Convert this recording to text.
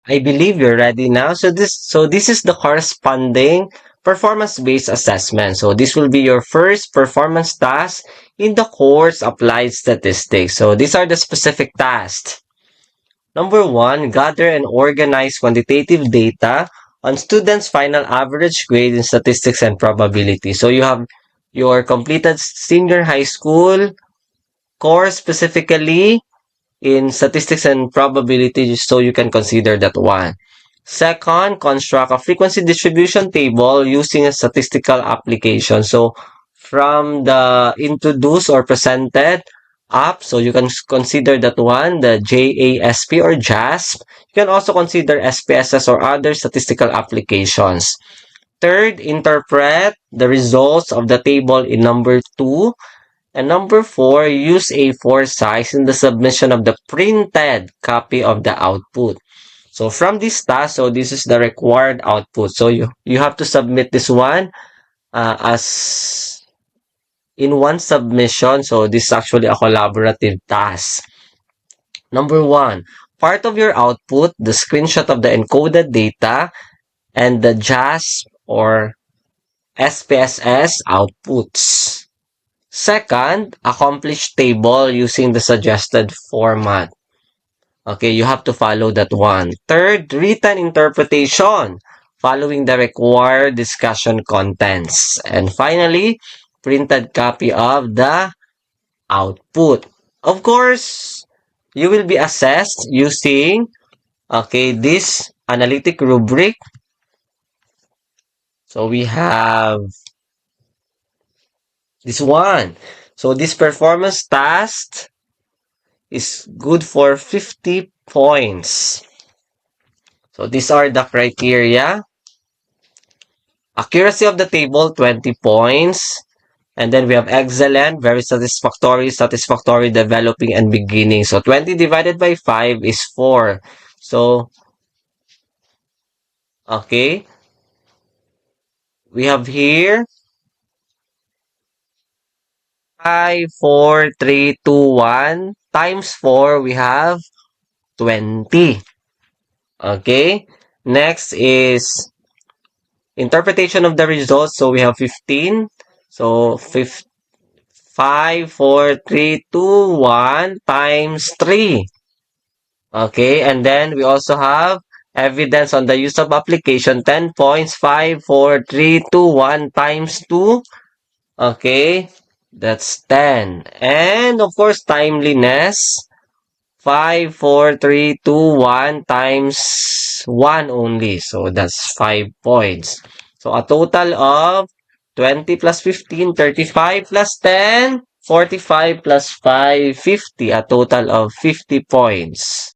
I believe you're ready now. So this is the corresponding performance-based assessment. So this will be your first performance task in the course applied statistics. So these are the specific tasks. Number one, gather and organize quantitative data on students' final average grade in statistics and probability. So you have your completed senior high school course specifically in statistics and probability, so you can consider that one. Second, construct a frequency distribution table using a statistical application. So from the introduced or presented up, so you can consider that one, the JASP or JASP. You can also consider SPSS or other statistical applications. Third, interpret the results of the table in number 2. And number 4, use A4 size in the submission of the printed copy of the output. So from this task, so this is the required output. So you have to submit this one as in one submission. So this is actually a collaborative task. Number 1, part of your output, the screenshot of the encoded data and the JASP or SPSS outputs. Second, accomplish table using the suggested format. Okay, you have to follow that one. Third, written interpretation following the required discussion contents. And finally, printed copy of the output. Of course, you will be assessed using, okay, this analytic rubric. So we have this one. So this performance task is good for 50 points. So these are the criteria. Accuracy of the table, 20 points. And then we have excellent, very satisfactory, developing, and beginning. So 20 divided by 5 is 4. So, okay. We have here 5, 4, 3, 2, 1. Times 4, we have 20. Okay. Next is interpretation of the results. So we have 15. So 5, 4, 3, 2, 1 times 3. Okay. And then we also have evidence on the use of application. 10 points. 5, 4, 3, 2, 1 times 2. Okay. That's 10. And of course, timeliness. 5, 4, 3, 2, 1 times 1 only. So that's 5 points. So a total of 20 plus 15, 35 plus 10, 45 plus 5, 50. A total of 50 points.